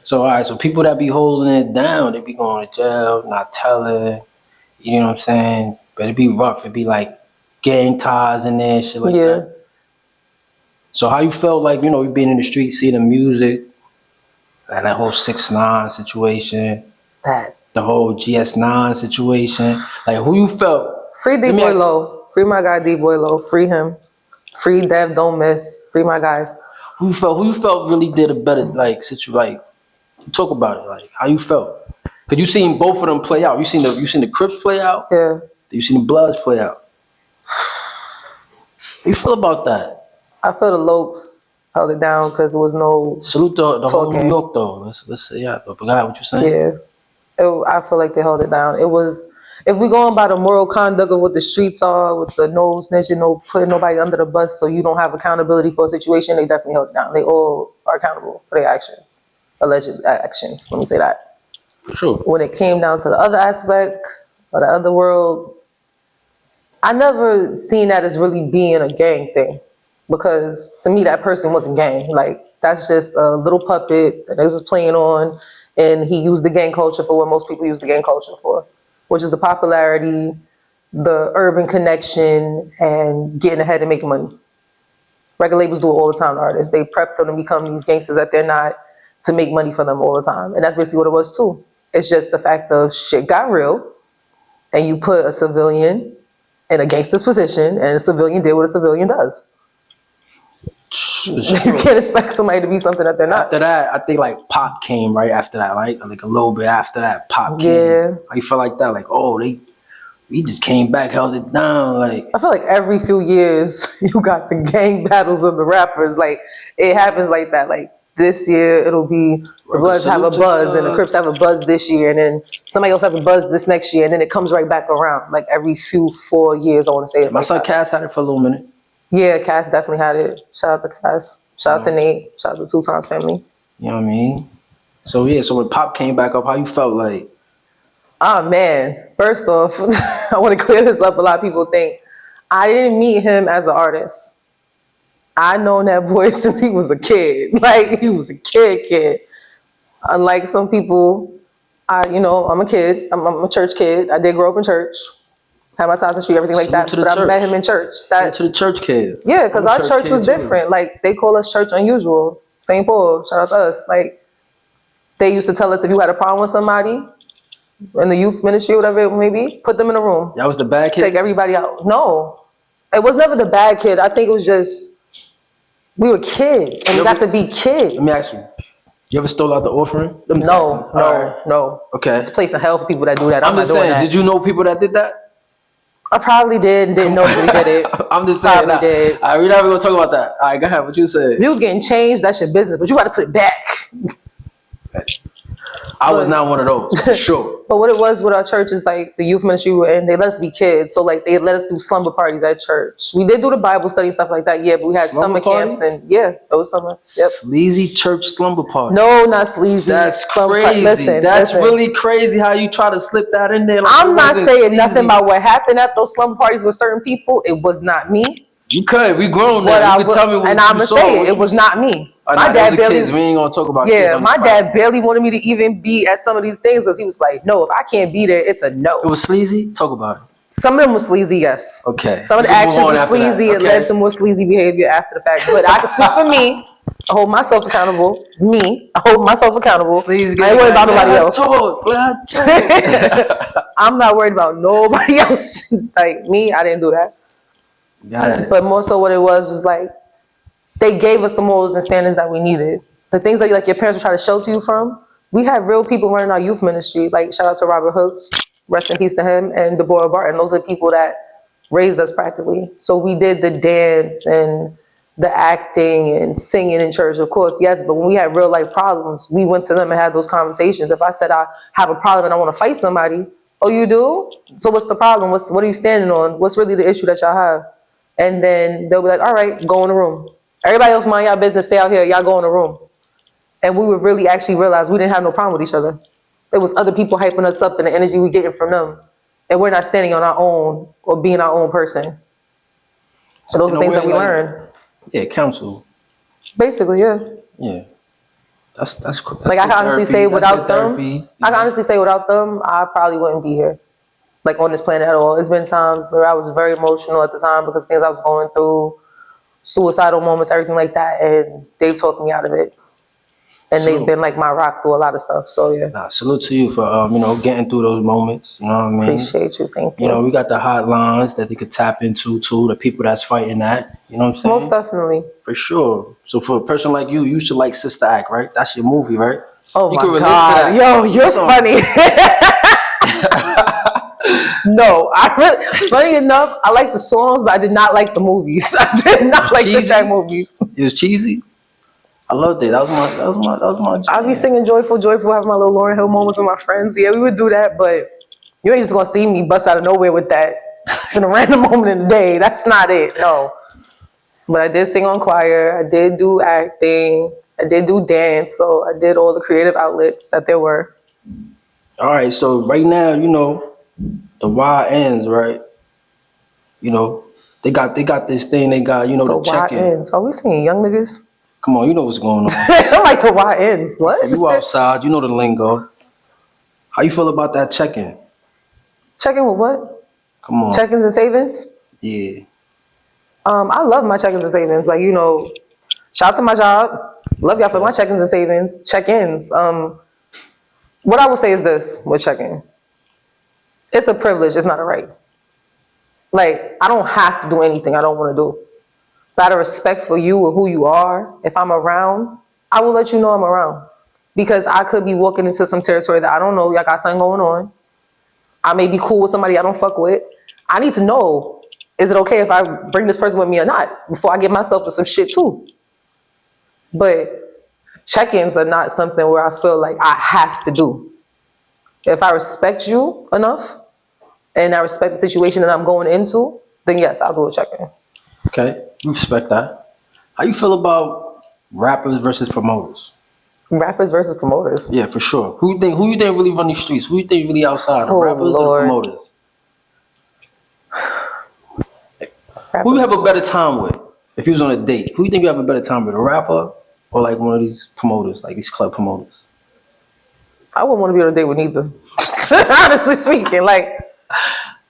So all right, so people that be holding it down, they be going to jail, not telling. You know what I'm saying? But it be rough. It be like gang ties in there, shit like that. So how you felt like, you know, you being in the street, seeing the music, and that whole 6ix9ine situation, the whole GS9 situation, like who you felt? Free D-Boy Low. Free my guy D-Boy Low. Free him. Free Dev Don't Miss. Free my guys. Who you felt really did a better like situation? Like, talk about it. Like how you felt? Cause you seen both of them play out. You seen the Crips play out. Yeah. You seen the Bloods play out. How you feel about that? I feel the Lokes held it down because there was no salute the whole New York though. Let's say but go ahead, what you saying? Yeah, I feel like they held it down. It was, if we going by the moral conduct of what the streets are, with the no snitching, no putting nobody under the bus, so you don't have accountability for a situation, they definitely held it down. They all are accountable for their actions, alleged actions. Let me say that. For sure. When it came down to the other aspect of the other world, I never seen that as really being a gang thing. Because to me, that person wasn't gang. Like, that's just a little puppet that they was playing on, and he used the gang culture for what most people use the gang culture for, which is the popularity, the urban connection, and getting ahead and making money. Record labels do it all the time to artists. They prep them to become these gangsters that they're not, to make money for them all the time. And that's basically what it was too. It's just the fact of shit got real, and you put a civilian in a gangster's position, and a civilian did what a civilian does. You can't expect somebody to be something that they're not. After that, I think like Pop came right after that, right? Like a little bit after that, Pop came. Yeah. How you feel like that? Like, oh, we just came back, held it down. Like, I feel like every few years you got the gang battles of the rappers. Like, it happens like that. Like, this year it'll be the Bloods have a buzz and the Crips have a buzz this year, and then somebody else have a buzz this next year, and then it comes right back around. Like every 4 years, I want to say. My son Cass had it for a little minute. Yeah, Cass definitely had it. Shout out to Cass. Shout out to Nate. Shout out to 2 Times family. You know what I mean? So yeah, so when Pop came back up, how you felt like? Oh man, first off, I want to clear this up. A lot of people think I didn't meet him as an artist. I known that boy since he was a kid. Like, he was a kid. Unlike some people, I'm a kid. I'm a church kid. I did grow up in church. Had my ties in the street, everything like that. But I met him in church. To the church kid. Yeah, because our church was different. Like, they call us church unusual. St. Paul, shout out to us. Like, they used to tell us if you had a problem with somebody in the youth ministry, whatever it may be, put them in a room. That was the bad kid? Take everybody out. No. It was never the bad kid. I think it was just, we were kids, and we got to be kids. Let me ask you. You ever stole out the offering? No. Okay. It's a place of hell for people that do that. I'm just saying, did you know people that did that? I probably did and didn't know they did it. I'm just saying. Probably did. All right, we're not even going to talk about that. All right, go ahead. What you said? If you was getting changed, that's your business, but you got to put it back. I was not one of those, for sure. But what it was with our church is like the youth ministry we were in, they let us be kids. So like they let us do slumber parties at church. We did do the Bible study and stuff like that, yeah, but we had summer camps and those summer. Yep. Sleazy church slumber party. No, not sleazy. That's crazy. That's really crazy how you try to slip that in there. Like, I'm not saying nothing about what happened at those slumber parties with certain people. It was not me. You could. We grown now. You can tell me what you saw. And I'm going to say it was not me. My dad barely. Kids. We ain't gonna talk about. Yeah, my dad barely wanted me to even be at some of these things because he was like, "No, if I can't be there, it's a no." It was sleazy. Talk about it. Some of them was sleazy, yes. Okay. Some of the actions were sleazy. It led to more sleazy behavior after the fact. But I can speak for me. I hold myself accountable. I hold myself accountable. Sleazy, I ain't worried about nobody else. I'm not worried about nobody else. Like me, I didn't do that. Got it. But more so, what it was like. They gave us the morals and standards that we needed. The things that like your parents would try to shelter you from. We had real people running our youth ministry. Like shout out to Robert Hooks, rest in peace to him, and Deborah Barton. Those are the people that raised us practically. So we did the dance and the acting and singing in church, of course, yes. But when we had real life problems, we went to them and had those conversations. If I said I have a problem and I want to fight somebody, oh, you do? So what's the problem? What are you standing on? What's really the issue that y'all have? And then they'll be like, all right, go in the room. Everybody else mind y'all business, stay out here, y'all go in the room. And we would really actually realize we didn't have no problem with each other. It was other people hyping us up and the energy we getting from them. And we're not standing on our own or being our own person. So those are things that we learned. Yeah, counsel. Basically, yeah. Yeah. That's like I can honestly say without them, therapy, I can honestly say without them, I probably wouldn't be here, like on this planet at all. It's been times where I was very emotional at the time because things I was going through, suicidal moments, everything like that, and they talked me out of it. And they've been like my rock through a lot of stuff. So yeah. Nah, salute to you for getting through those moments. You know what I mean? Appreciate you. Thank you. You know, we got the hotlines that they could tap into too. The people that's fighting that. You know what I'm saying? Most definitely. For sure. So for a person like you, you should like Sister Act, right? That's your movie, right? Oh you my can relate God. to that. Yo, you're funny. No, funny enough, I like the songs, but I did not like the movies. I did not like the Sister Act movies. It was cheesy. I loved it. That was my jam. I'd be singing Joyful, Joyful, having my little Lauryn Hill moments with my friends. Yeah, we would do that, but you ain't just gonna see me bust out of nowhere with that in a random moment in the day. That's not it, no. But I did sing on choir. I did do acting. I did do dance. So I did all the creative outlets that there were. All right, so right now, the YNs, right? They got this thing. They got the check-in. YNs. Are we singing young niggas? Come on, you know what's going on. I'm like the YNs. What? You outside, you know the lingo. How you feel about that check-in? Check-in with what? Come on. Check-ins and savings? Yeah. I love my check-ins and savings. Like, shout out to my job. Love y'all for my check-ins and savings. Check-ins. What I will say is this with check-in. It's a privilege. It's not a right. Like, I don't have to do anything I don't want to do. But out of respect for you or who you are, if I'm around, I will let you know I'm around. Because I could be walking into some territory that I don't know. Y'all got something going on. I may be cool with somebody I don't fuck with. I need to know, is it okay if I bring this person with me or not? Before I get myself in some shit too. But check-ins are not something where I feel like I have to do. If I respect you enough and I respect the situation that I'm going into, then yes, I'll do a check-in. Okay, respect that. How you feel about rappers versus promoters? Rappers versus promoters? Yeah, for sure. Who you think really run these streets? Who you think really outside? Oh, rappers Lord. or promoters? Who you have a better time with? If you was on a date, who you think you have a better time with? A rapper or like one of these promoters, like these club promoters? I wouldn't want to be on a date with neither. Honestly speaking, like,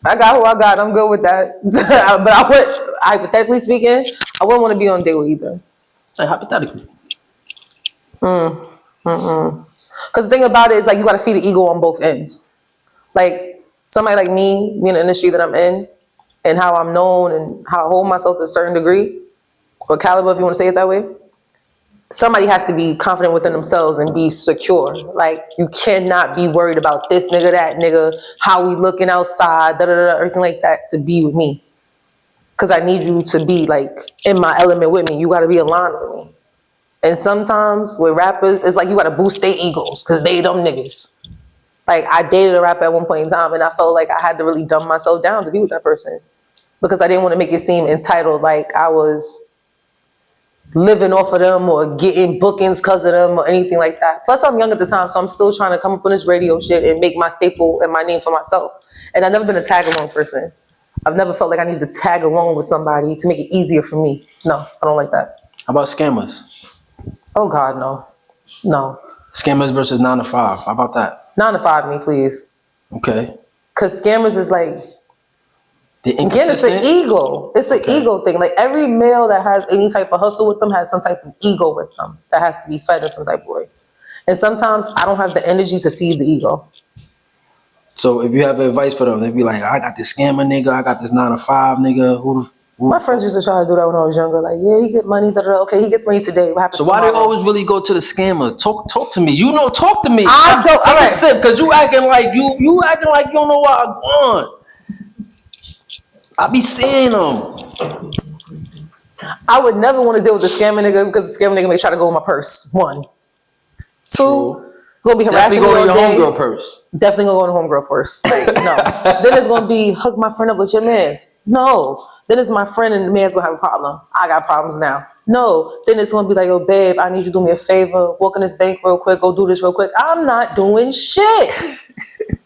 I got who I got. I'm good with that. But hypothetically speaking, I wouldn't want to be on a date with either. Like hypothetically. Because the thing about it is, like, you got to feed the ego on both ends. Like, somebody like me, in the industry that I'm in, and how I'm known and how I hold myself to a certain degree, or caliber, if you want to say it that way, somebody has to be confident within themselves and be secure. Like, you cannot be worried about this nigga, that nigga, how we looking outside, everything like that to be with me. Because I need you to be, like, in my element with me. You got to be aligned with me. And sometimes with rappers, it's like you got to boost their egos because they them niggas. Like, I dated a rapper at one point in time and I felt like I had to really dumb myself down to be with that person because I didn't want to make it seem entitled, like I was living off of them or getting bookings because of them or anything like that. Plus, I'm young at the time, so I'm still trying to come up on this radio shit and make my staple and my name for myself. And I've never been a tag-along person. I've never felt like I need to tag along with somebody to make it easier for me. No, I don't like that. How about scammers? Oh, God, no. No. Scammers versus 9 to 5. How about that? 9 to 5 me, please. Okay. Because scammers is like, again, it's an ego. It's an ego thing. Like, every male that has any type of hustle with them has some type of ego with them that has to be fed in some type of way. And sometimes I don't have the energy to feed the ego. So if you have advice for them, they'd be like, I got this scammer nigga, I got this 9 to 5 nigga. My friends used to try to do that when I was younger. Like, yeah, he get money. Okay, he gets money today. What happens So why tomorrow? they always really go to the scammer? Talk to me. Talk to me. I don't. Take a sip, because you acting like you acting like you don't know what I want. I be seeing them. I would never want to deal with the scammer nigga because the scammer nigga may try to go in my purse. 1. 2, gonna be harassing me all day. Definitely go in your homegirl purse. Definitely gonna go in the homegirl purse. Like, no. Then it's gonna be hook my friend up with your mans. No. Then it's my friend and the man's gonna have a problem. I got problems now. No. Then it's gonna be like, yo, babe, I need you to do me a favor. Walk in this bank real quick. Go do this real quick. I'm not doing shit.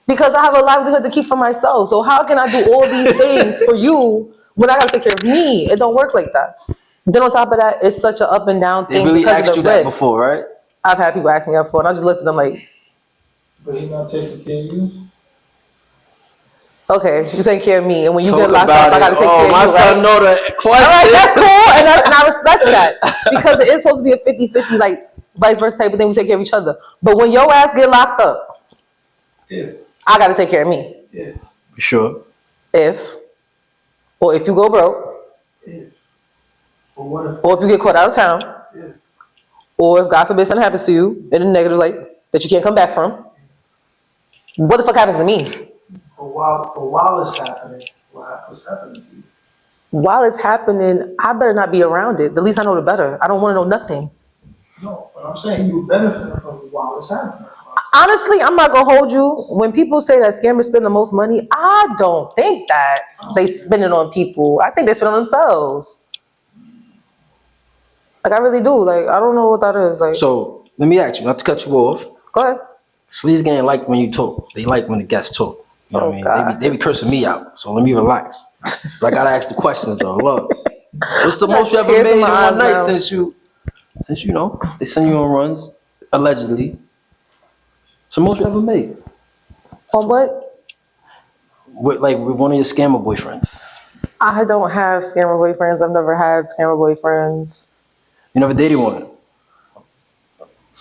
Because I have a livelihood to keep for myself. So how can I do all these things for you when I gotta take care of me? It don't work like that. Then on top of that, it's such an up and down thing. They really because asked of the you that risk. before, right? I've had people ask me that before, and I just looked at them like, But he not taking care of you. okay, you take care of me, and when you Talk get locked about up, I gotta it. take care of you. My son right? know the question. All right, that's cool, and I respect that because it is supposed to be a 50-50, like vice versa type of thing. We take care of each other. But when your ass get locked up, I gotta take care of me. For sure. If you go broke, or if you get caught out of town, or if God forbid something happens to you in a negative light that you can't come back from, what the fuck happens to me? While it's happening, what's happening to you? While it's happening, I better not be around it. The least I know, the better. I don't want to know nothing. No, but I'm saying you benefit from it while it's happening. Honestly, I'm not gonna hold you. When people say that scammers spend the most money, I don't think that they spend it on people. I think they spend it on themselves. Like I really do. Like I don't know what that is. Like So let me ask you, not to cut you off. go ahead. SleazeGanG like when you talk. They like when the guests talk. You know what I mean? They be cursing me out. So let me relax. But I gotta ask the questions though. Look, what's the most you ever made in one night since you know they send you on runs allegedly? What's the most you ever made? On what? With one of your scammer boyfriends. I don't have scammer boyfriends. I've never had scammer boyfriends. You never dated one.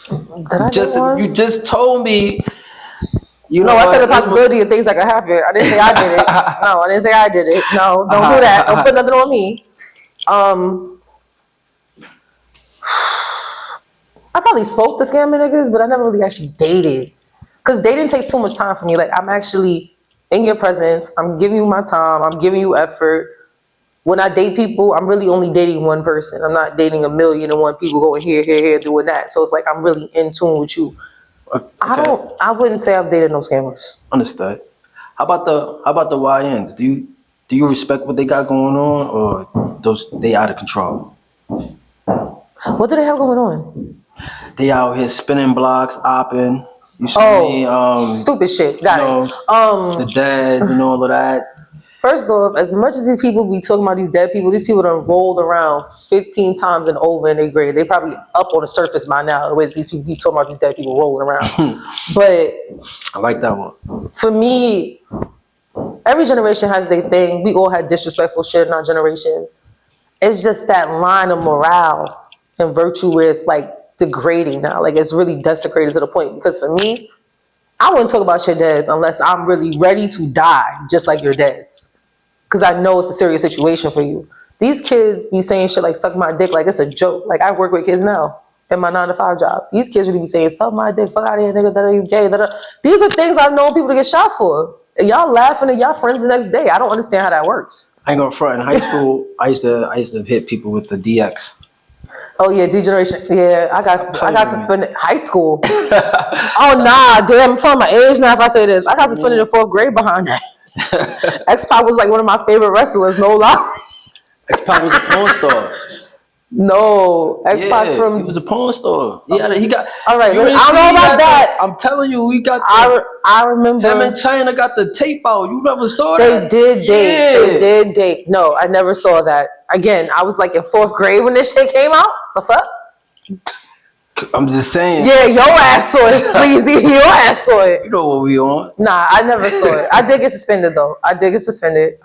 Did I date one? You just told me. No, I said the possibility of things that could happen. I didn't say I did it. No, I didn't say I did it. No, don't do that. Don't put nothing on me. I probably spoke to scamming niggas, but I never really actually dated. Because dating takes so much time for me. Like, I'm actually in your presence. I'm giving you my time. I'm giving you effort. When I date people, I'm really only dating one person. I'm not dating 1,000,001 people going here, doing that. So it's like I'm really in tune with you. Okay. I wouldn't say I've dated no scammers. Understood. How about the YNs? Do you respect what they got going on, or they out of control? What do they have going on? They out here spinning blocks, opping. You see me? Stupid shit. Got it. The dads and all of that. First off, as much as these people be talking about these people done rolled around 15 times and over in their grave. They probably up on the surface by now, the way that these people be talking about these dead people rolling around. But I like that one. for me, every generation has their thing. We all had disrespectful shit in our generations. It's just that line of morale and virtue where it's like degrading now. Like it's really desecrated to the point. Because for me, I wouldn't talk about your dads unless I'm really ready to die, just like your dads. Because I know it's a serious situation for you. These kids be saying shit like suck my dick like it's a joke. Like I work with kids now in my 9-to-5 job. These kids really be saying suck my dick, fuck out of here, nigga, that are you gay, that. These are things I've known people to get shot for. And y'all laughing at y'all friends the next day. I don't understand how that works. I ain't gonna front. In high school, I used to hit people with the DX. Oh yeah, degeneration. Yeah, I got suspended high school. Oh nah, damn, I'm telling my age now if I say this. I got suspended in 4th grade behind that. X-Pac was like one of my favorite wrestlers, no lie. X-Pac was a porn star. No, X-Pac's from... He was a porn star. He got... All right, I don't know about that. I'm telling you, we got... I remember... Him and China got the tape out. You never saw They that? did date. They did date. No, I never saw that. Again, I was like in 4th grade when this shit came out. The fuck? I'm just saying. Yeah, your ass saw it, Sleazy. Your ass saw it. You know what we on. Nah, I never saw it. I did get suspended though. I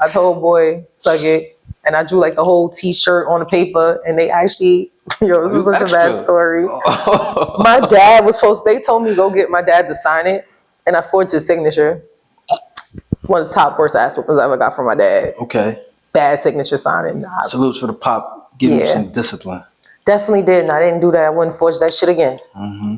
told boy, suck it. And I drew like the whole t-shirt on the paper and they actually, this is such a bad story. My dad was they told me go get my dad to sign it and I forged his signature. One of the top worst ass whoopings I ever got from my dad. Okay. Bad signature signing. Salutes for the pop. Give him some discipline. Definitely did, and I didn't do that. I wouldn't forge that shit again. Mm-hmm.